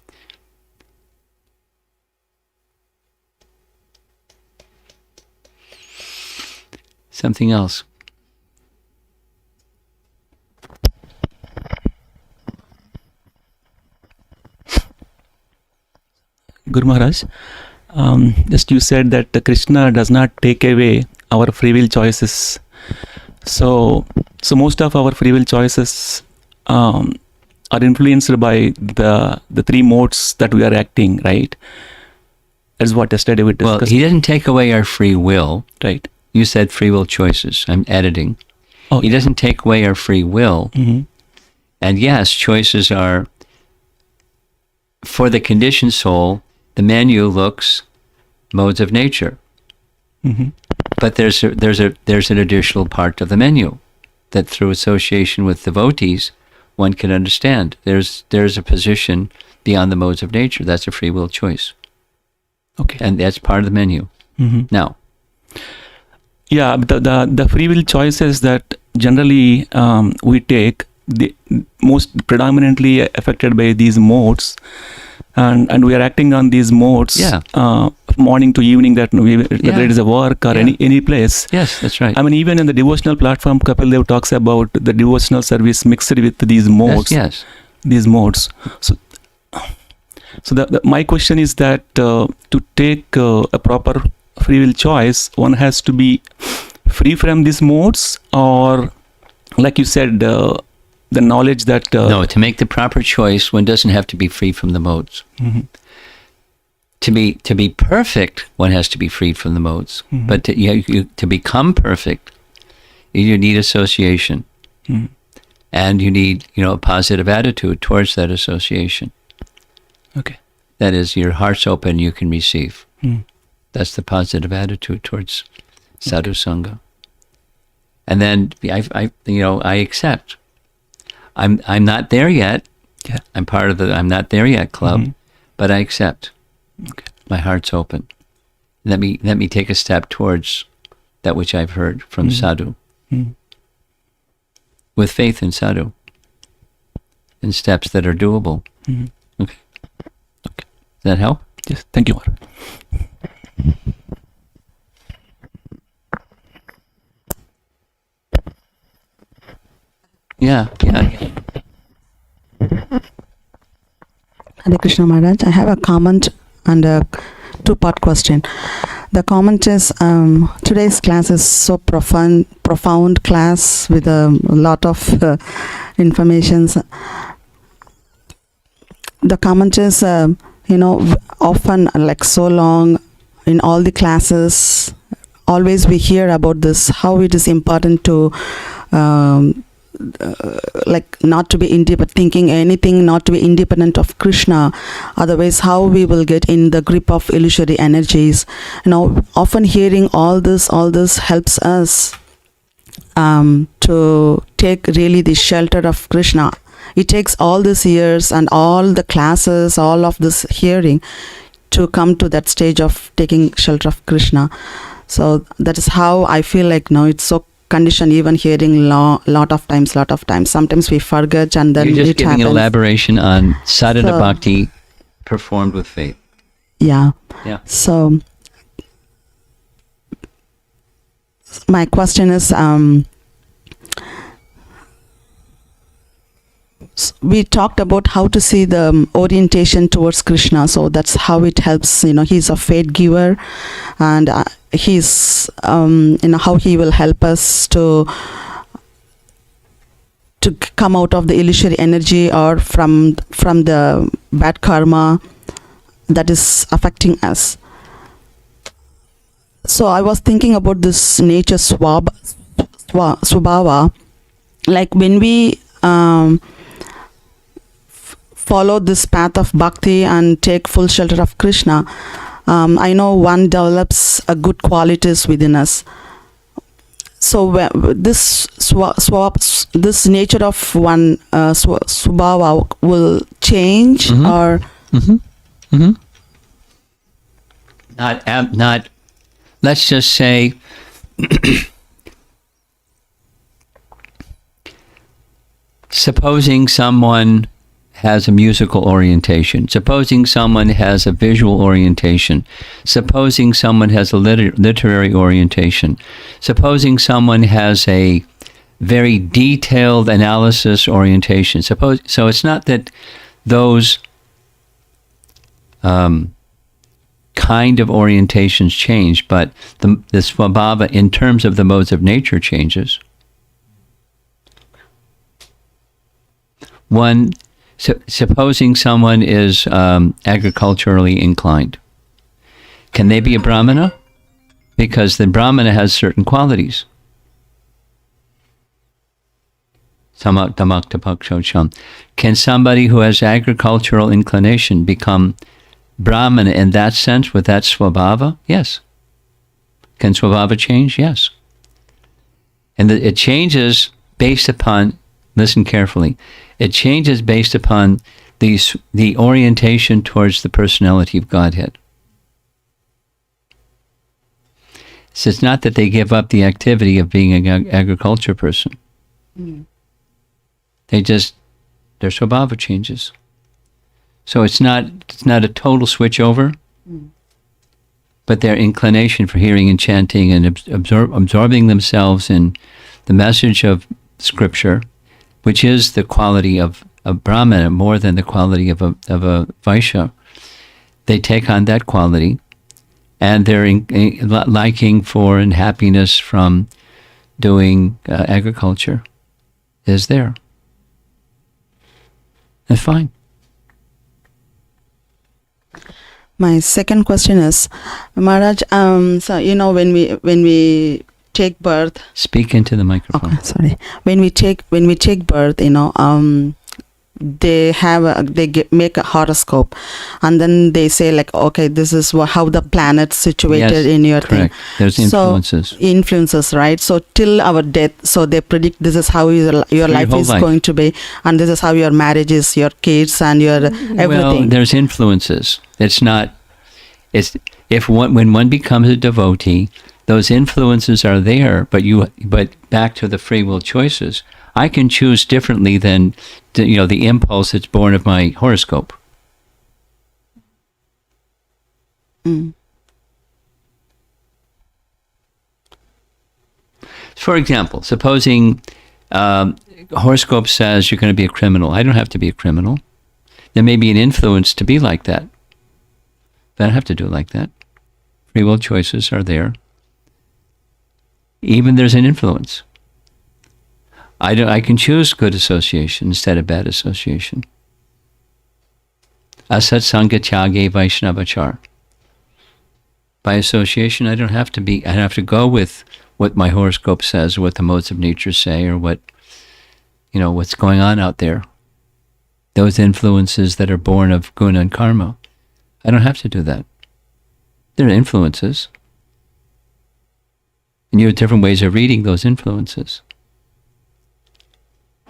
Something else. Guru Maharaj, just you said that Krishna does not take away our free will choices. So most of our free will choices are influenced by the three modes that we are acting, right? That's what yesterday we discussed. Well, he doesn't take away our free will. Right. You said free will choices. I'm editing. Oh, he doesn't take away our free will. Mm-hmm. And yes, choices are, for the conditioned soul, the menu looks modes of nature. Mm-hmm. But there's an additional part of the menu that through association with devotees, one can understand. There's a position beyond the modes of nature. That's a free will choice. Okay. And that's part of the menu. Mm-hmm. Now. Yeah, but the free will choices that generally we take, the most predominantly affected by these modes, and we are acting on these modes. Yeah. Morning to evening, whether it is a work or any place. Yes, that's right. I mean, even in the devotional platform, Kapil Dev talks about the devotional service mixed with these modes. Yes. These modes. So my question is that to take a proper free will choice, one has to be free from these modes, or like you said, the knowledge that No, to make the proper choice, one doesn't have to be free from the modes. Mhm. To be perfect, one has to be freed from the modes. Mhm. But to become perfect, you need association, Mhm. and you need a positive attitude towards that association. Okay. That is, your heart's open, you can receive. Mhm. That's the positive attitude towards sadhu sangha. And then I accept. I'm not there yet. Yeah. I'm part of the I'm not there yet club, Mhm. but I accept. Okay. My heart's open. Let me take a step towards that which I've heard from sadhu, Mhm. with faith in sadhu, in steps that are doable. Mhm. Okay. Does that help? Yes. Thank you, Maharaj. Yeah. Hare Krishna Maharaj, I have a comment and a two-part question. The comment is, today's class is so profound class with a lot of informations. The comment is, often like so long in all the classes, always we hear about this, how it is important to like not to be independent, thinking anything not to be independent of Krishna, otherwise how we will get in the grip of illusory energies. Often hearing all this helps us to take really the shelter of Krishna. It takes all these years and all the classes, all of this hearing to come to that stage of taking shelter of Krishna. So that is how I feel like now it's so conditioned, even hearing lot of times. Sometimes we forget and then You're just it giving happens. an elaboration on sadhana So- bhakti performed with faith. Yeah. Yeah. So my question is, we talked about how to see the orientation towards Krishna. So that's how it helps. He's a fate giver, and he's how he will help us to come out of the illusory energy or from the bad karma that is affecting us. So I was thinking about this nature swabhava, like when we follow this path of bhakti and take full shelter of Krishna, I know one develops a good qualities within us. So this this nature of one swabhava will change, Mhm. or Not. Let's just say. Supposing someone has a musical orientation, supposing someone has a visual orientation, supposing someone has a literary orientation, supposing someone has a very detailed analysis orientation. So it's not that those kind of orientations change, but the svabhava in terms of the modes of nature changes. One, supposing someone is agriculturally inclined, can they be a brahmana? Because the brahmana has certain qualities. Can somebody who has agricultural inclination become brahmana in that sense with that svabhava? Yes. Can svabhava change? Yes. And it changes based upon, listen carefully, it changes based upon the orientation towards the personality of Godhead. So it's not that they give up the activity of being an agriculture person. Their svabhava changes. So it's not a total switch over, but their inclination for hearing and chanting and absorbing themselves in the message of Scripture, which is the quality of a Brahmana more than the quality of a Vaishya, they take on that quality, and their liking for and happiness from doing agriculture is there. That's fine. My second question is, Maharaj, so when we take birth. Speak into the microphone. Okay, sorry. When we take birth, they make a horoscope, and then they say like, okay, this is how the planet's situated in your correct. thing. There's influences. So, influences, right? So till our death, so they predict this is how your life is going to be, and this is how your marriage is, your kids, and your everything. Well, there's influences. It's not. When one becomes a devotee, those influences are there. But back to the free will choices. I can choose differently than the impulse that's born of my horoscope. Mm. For example, supposing horoscope says you're going to be a criminal. I don't have to be a criminal. There may be an influence to be like that. But I don't have to do it like that. Free will choices are there. Even there's an influence. I can choose good association instead of bad association. Asat Sangha Tyage Vaishnavachar. By association, I don't have to go with what my horoscope says, or what the modes of nature say, or what's going on out there. Those influences that are born of guna and karma. I don't have to do that. There are influences. And you have different ways of reading those influences.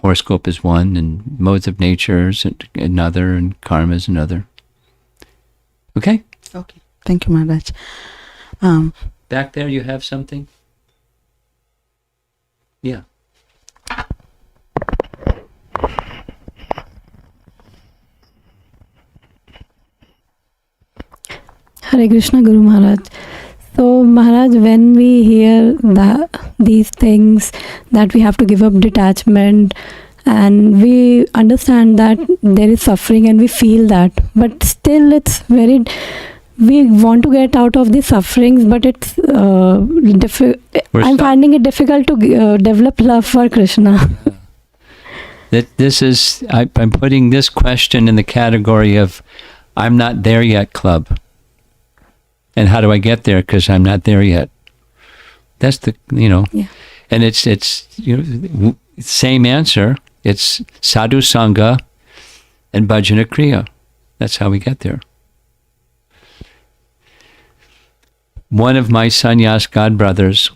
Horoscope is one, and modes of nature is another, and karma is another. Okay? Okay. Thank you, Maharaj. Back there, you have something? Yeah. Hare Krishna, Guru Maharaj. So Maharaj, when we hear these things, that we have to give up detachment, and we understand that there is suffering and we feel that, but still we want to get out of the sufferings, but it's I'm finding it difficult to develop love for Krishna. I'm putting this question in the category of I'm not there yet club. And how do I get there? Because I'm not there yet. That's Yeah. And it's same answer. It's sadhu sangha and bhajana kriya. That's how we get there. One of my sannyas godbrothers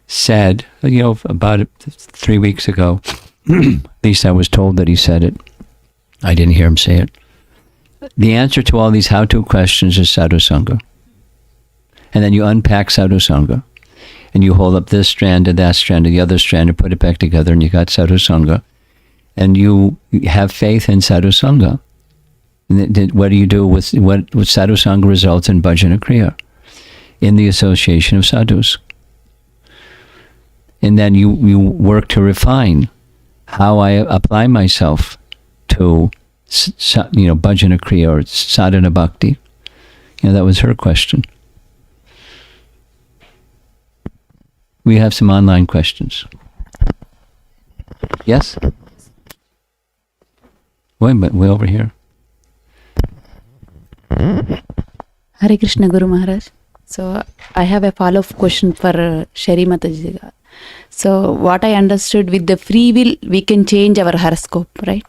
said, about 3 weeks ago, at least I was told that he said it. I didn't hear him say it. The answer to all these how-to questions is sadhu sangha. And then you unpack sadhu sangha, and you hold up this strand and that strand and the other strand and put it back together, and you got sadhu sangha. And you have faith in sadhu sangha. And what do you do with what sadhu sangha results in bhajana kriya, in the association of sadhus. And then you work to refine how I apply myself to bhajana kriya or sadhana bhakti. That was her question. We have some online questions. Yes? Wait a minute, way over here. Hare Krishna, Guru Maharaj. So I have a follow-up question for Shri Mataji. So what I understood, with the free will, we can change our horoscope, right?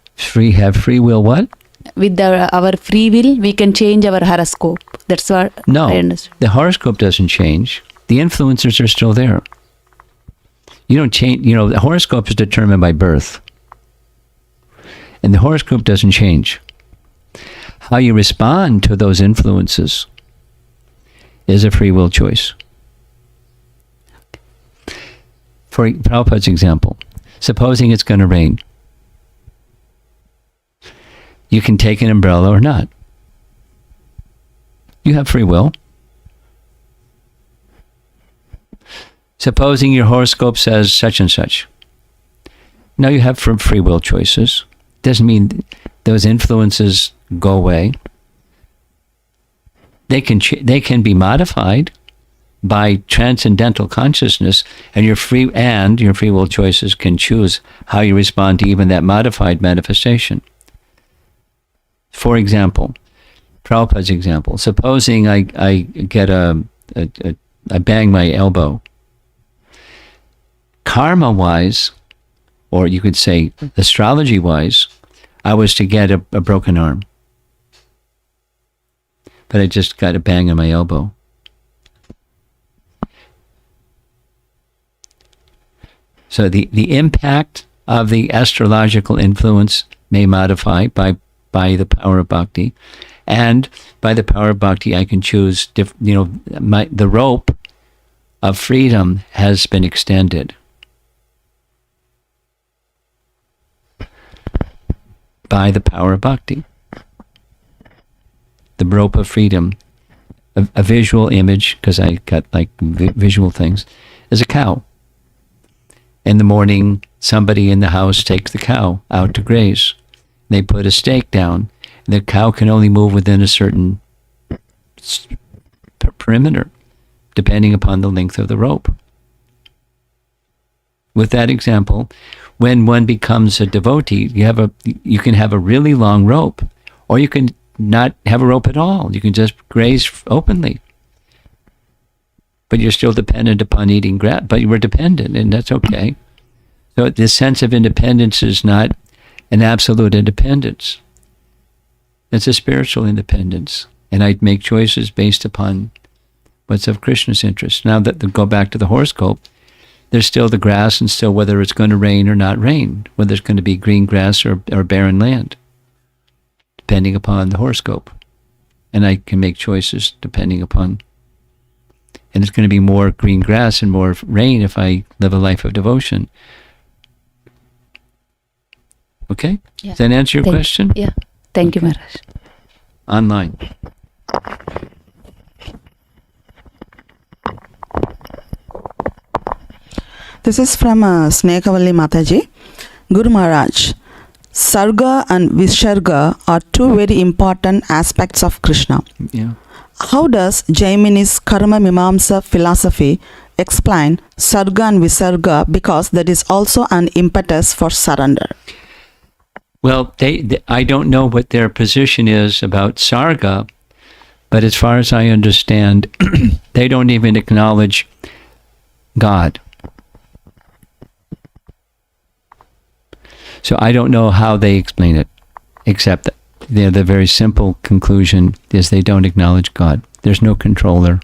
Have free will what? With our free will, we can change our horoscope. That's what I understood. The horoscope doesn't change. The influencers are still there. You don't change, the horoscope is determined by birth. And the horoscope doesn't change. How you respond to those influences is a free will choice. For Prabhupada's example, supposing it's going to rain. You can take an umbrella or not. You have free will. Supposing your horoscope says such and such. Now you have free will choices. Doesn't mean those influences go away. They can be modified. by transcendental consciousness, and your free will choices can choose how you respond to even that modified manifestation. For example, Prabhupada's example, supposing I get I bang my elbow. Karma-wise, or you could say astrology-wise, I was to get a broken arm. But I just got a bang on my elbow. So the impact of the astrological influence may modify by the power of bhakti, and by the power of bhakti I can choose. The rope of freedom has been extended by the power of bhakti. The rope of freedom, a visual image, because I got like visual things, is a cow. In the morning, somebody in the house takes the cow out to graze. They put a stake down. The cow can only move within a certain perimeter, depending upon the length of the rope. With that example, when one becomes a devotee, you can have a really long rope, or you can not have a rope at all. You can just graze openly. But you're still dependent upon eating grass. But you were dependent, and that's okay. So this sense of independence is not an absolute independence. It's a spiritual independence. And I'd make choices based upon what's of Krishna's interest. Now that go back to the horoscope, there's still the grass, and still whether it's going to rain or not rain, whether it's going to be green grass or barren land, depending upon the horoscope. And I can make choices depending upon, and it's going to be more green grass and more rain if I live a life of devotion. Okay? Yeah. Does that answer your question? Yeah. Thank you, Maharaj. Online. This is from Snekavalli Mataji. Guru Maharaj, Sarga and Visarga are two very important aspects of Krishna. Yeah. How does Jaimini's Karma Mimamsa philosophy explain Sarga and Visarga, because that is also an impetus for surrender? Well, I don't know what their position is about Sarga, but as far as I understand, they don't even acknowledge God. So I don't know how they explain it, except that the very simple conclusion is they don't acknowledge God. There's no controller.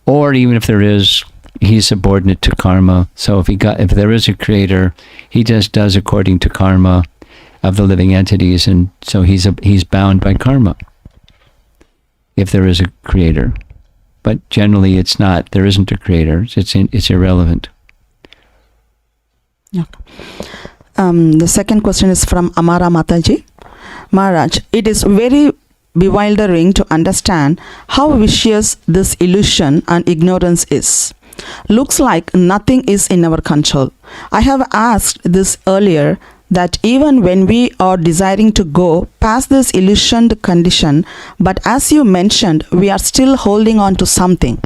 Or even if there is, he's subordinate to karma. So if there is a creator, he just does according to karma of the living entities, and so he's bound by karma if there is a creator. But generally it's not. There isn't a creator. It's irrelevant. Okay. The second question is from Amara Mataji. Maharaj, it is very bewildering to understand how vicious this illusion and ignorance is. Looks like nothing is in our control. I have asked this earlier, that even when we are desiring to go past this illusioned condition, but as you mentioned, we are still holding on to something.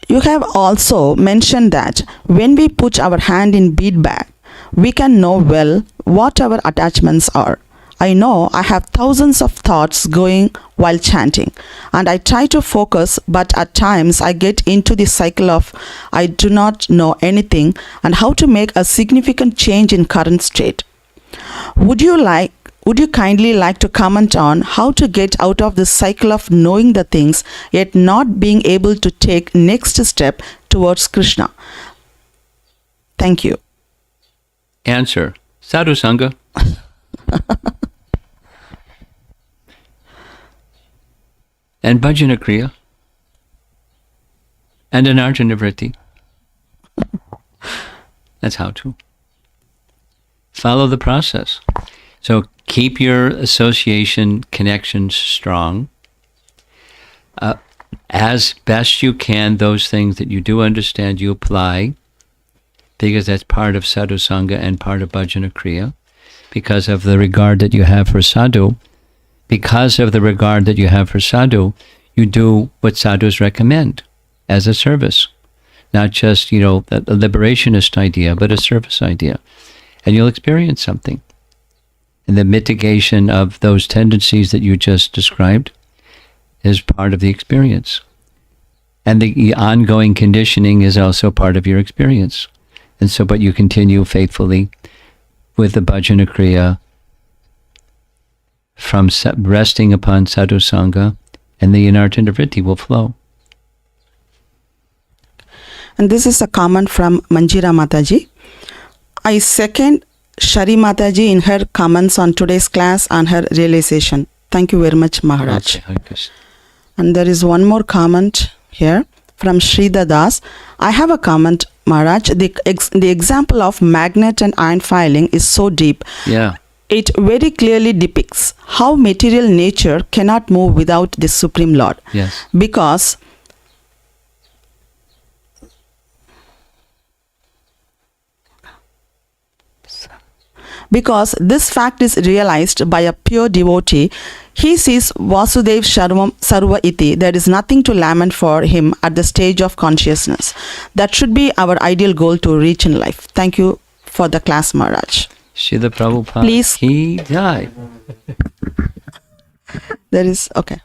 You have also mentioned that when we put our hand in bead bag, we can know well what our attachments are. I know I have thousands of thoughts going while chanting, and I try to focus, but at times I get into the cycle of I do not know anything and how to make a significant change in current state. Would you kindly like to comment on how to get out of this cycle of knowing the things yet not being able to take next step towards Krishna? Thank you. Answer: Sadhu Sangha. And Bhajana Kriya. And Anarjana Vritti. That's how to. Follow the process. So keep your association connections strong. As best you can, those things that you do understand, you apply, because that's part of Sadhu Sangha and part of Bhajana Kriya. Because of the regard that you have for Sadhu, because of the regard that you have for sadhu, you do what sadhus recommend as a service. Not just, a liberationist idea, but a service idea. And you'll experience something. And the mitigation of those tendencies that you just described is part of the experience. And the ongoing conditioning is also part of your experience. And so, but you continue faithfully with the bhajana kriya from resting upon sadhu sangha, and the inartana vritti will flow. And this is a comment from Manjira Mataji. I second Shari Mataji in her comments on today's class and her realization. Thank you very much, Maharaj. Okay, Hare Krishna. And there is one more comment here from Shrida Das. I have a comment, Maharaj. The example of magnet and iron filing is so deep. Yeah. It very clearly depicts how material nature cannot move without the Supreme Lord. Yes. Because this fact is realized by a pure devotee, he sees Vasudev Sarva Iti. There is nothing to lament for him at the stage of consciousness. That should be our ideal goal to reach in life. Thank you for the class, Maharaj. Srila Prabhupada. Please. He died. There is, okay.